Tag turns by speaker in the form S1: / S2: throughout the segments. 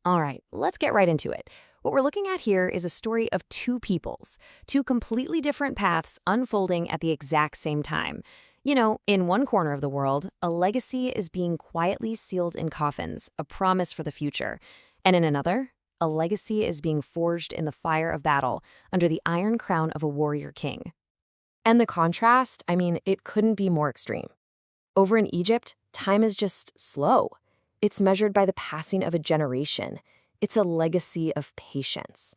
S1: All right, let's get right into it. What we're looking at here is a story of two peoples, two completely different paths unfolding at the exact same time. You know, in one corner of the world, a legacy is being quietly sealed in coffins, a promise for the future. And in another, a legacy is being forged in the fire of battle under the iron crown of a warrior king. And the contrast, it couldn't be more extreme. Over in Egypt, time is just slow. It's measured by the passing of a generation. It's a legacy of patience.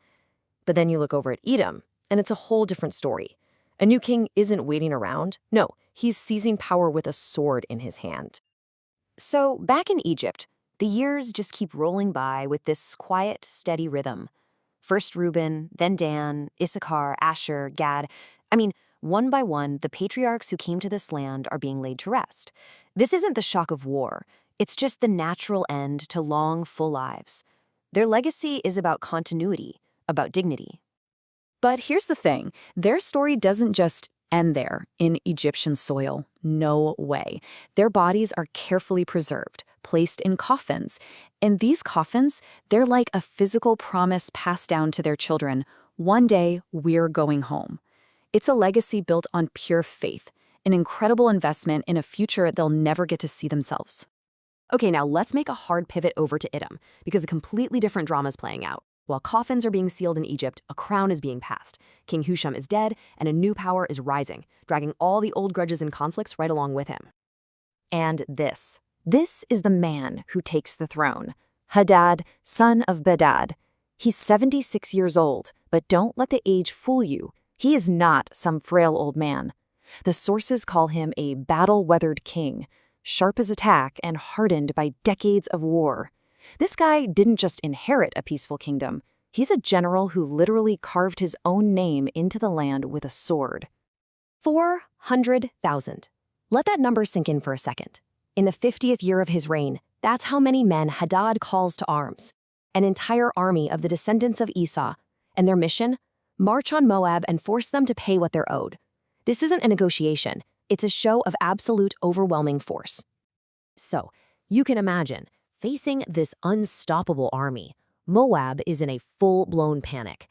S1: But then you look over at Edom, and it's a whole different story. A new king isn't waiting around. No, he's seizing power with a sword in his hand. So back in Egypt, the years just keep rolling by with this quiet, steady rhythm. First Reuben, then Dan, Issachar, Asher, Gad. One by one, the patriarchs who came to this land are being laid to rest. This isn't the shock of war. It's just the natural end to long, full lives. Their legacy is about continuity, about dignity. But here's the thing. Their story doesn't just end there, in Egyptian soil. No way. Their bodies are carefully preserved, placed in coffins. And these coffins, they're like a physical promise passed down to their children. One day, we're going home. It's a legacy built on pure faith, an incredible investment in a future they'll never get to see themselves. Okay, now let's make a hard pivot over to Edom, because a completely different drama is playing out. While coffins are being sealed in Egypt, a crown is being passed. King Husham is dead, and a new power is rising, dragging all the old grudges and conflicts right along with him. And this is the man who takes the throne. Hadad, son of Bedad. He's 76 years old, but don't let the age fool you. He is not some frail old man. The sources call him a battle-weathered king, sharp as a tack and hardened by decades of war. This guy didn't just inherit a peaceful kingdom. He's a general who literally carved his own name into the land with a sword. 400,000. Let that number sink in for a second. In the 50th year of his reign, that's how many men Hadad calls to arms. An entire army of the descendants of Esau. And their mission? March on Moab and force them to pay what they're owed. This isn't a negotiation. It's a show of absolute overwhelming force. So, you can imagine, facing this unstoppable army, Moab is in a full-blown panic.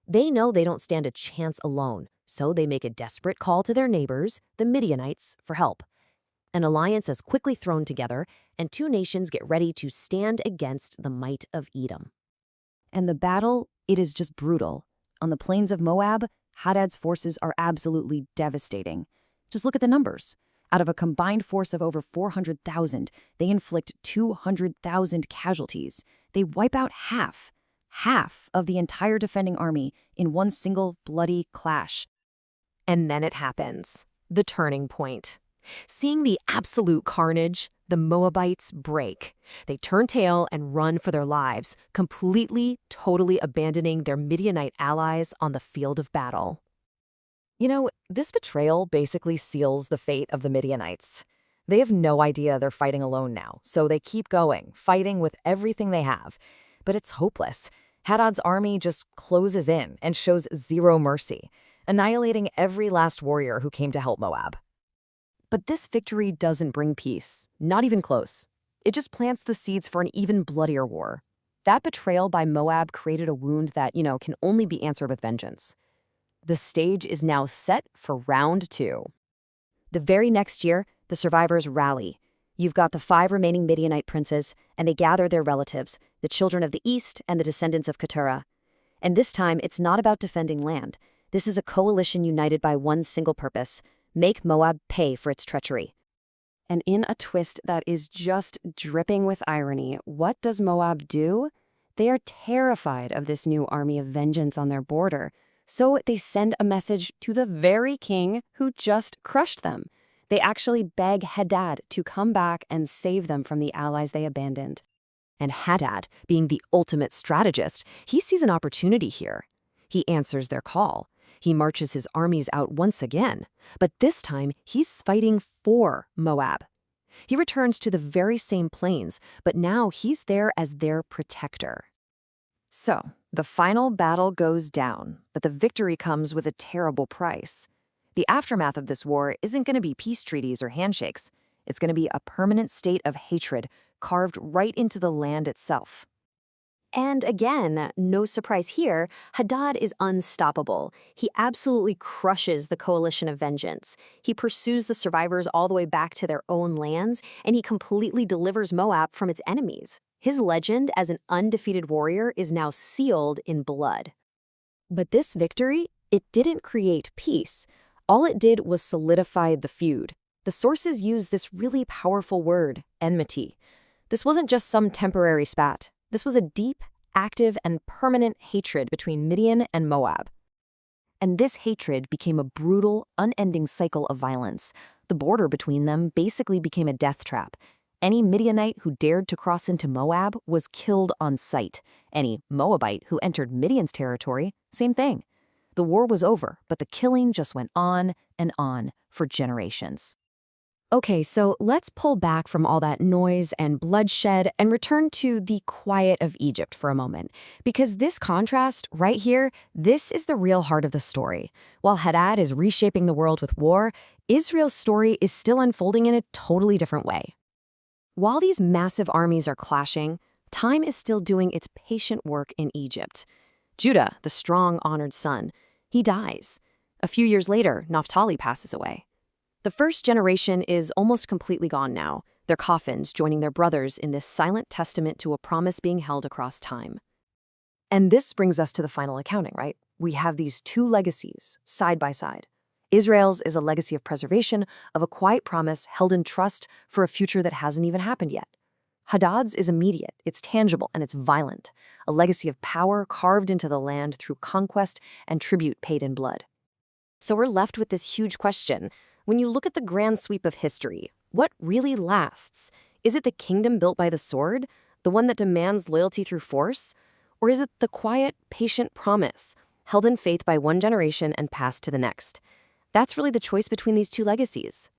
S1: They know they don't stand a chance alone, so they make a desperate call to their neighbors, the Midianites, for help. An alliance is quickly thrown together, and two nations get ready to stand against the might of Edom. And the battle, it is just brutal. On the plains of Moab, Hadad's forces are absolutely devastating. Just look at the numbers. Out of a combined force of over 400,000, they inflict 200,000 casualties. They wipe out half of the entire defending army in one single bloody clash. And then it happens. The turning point. Seeing the absolute carnage, the Moabites break. They turn tail and run for their lives, completely, totally abandoning their Midianite allies on the field of battle. You know, this betrayal basically seals the fate of the Midianites. They have no idea they're fighting alone now, so they keep going, fighting with everything they have. But it's hopeless. Hadad's army just closes in and shows zero mercy, annihilating every last warrior who came to help Moab. But this victory doesn't bring peace, not even close. It just plants the seeds for an even bloodier war. That betrayal by Moab created a wound that, can only be answered with vengeance. The stage is now set for round 2. The very next year, the survivors rally. You've got the 5 remaining Midianite princes, and they gather their relatives, the children of the east and the descendants of Keturah. And this time, it's not about defending land. This is a coalition united by one single purpose: make Moab pay for its treachery. And in a twist that is just dripping with irony, what does Moab do? They are terrified of this new army of vengeance on their border, so they send a message to the very king who just crushed them. They actually beg Hadad to come back and save them from the allies they abandoned. And Hadad, being the ultimate strategist, he sees an opportunity here. He answers their call. He marches his armies out once again, but this time he's fighting for Moab. He returns to the very same plains, but now he's there as their protector. So, the final battle goes down, but the victory comes with a terrible price. The aftermath of this war isn't going to be peace treaties or handshakes. It's going to be a permanent state of hatred carved right into the land itself. And again, no surprise here, Hadad is unstoppable. He absolutely crushes the coalition of vengeance. He pursues the survivors all the way back to their own lands, and he completely delivers Moab from its enemies. His legend as an undefeated warrior is now sealed in blood. But this victory, it didn't create peace. All it did was solidify the feud. The sources use this really powerful word, enmity. This wasn't just some temporary spat. This was a deep, active, and permanent hatred between Midian and Moab. And this hatred became a brutal, unending cycle of violence. The border between them basically became a death trap. Any Midianite who dared to cross into Moab was killed on sight. Any Moabite who entered Midian's territory, same thing. The war was over, but the killing just went on and on for generations. Okay, so let's pull back from all that noise and bloodshed and return to the quiet of Egypt for a moment. Because this contrast right here, this is the real heart of the story. While Hadad is reshaping the world with war, Israel's story is still unfolding in a totally different way. While these massive armies are clashing, time is still doing its patient work in Egypt. Judah, the strong, honored son, he dies. A few years later, Naphtali passes away. The first generation is almost completely gone now, their coffins joining their brothers in this silent testament to a promise being held across time. And this brings us to the final accounting, right? We have these two legacies, side by side. Israel's is a legacy of preservation, of a quiet promise held in trust for a future that hasn't even happened yet. Hadad's is immediate, it's tangible, and it's violent, a legacy of power carved into the land through conquest and tribute paid in blood. So we're left with this huge question. When you look at the grand sweep of history, what really lasts? Is it the kingdom built by the sword, the one that demands loyalty through force? Or is it the quiet, patient promise, held in faith by one generation and passed to the next? That's really the choice between these two legacies.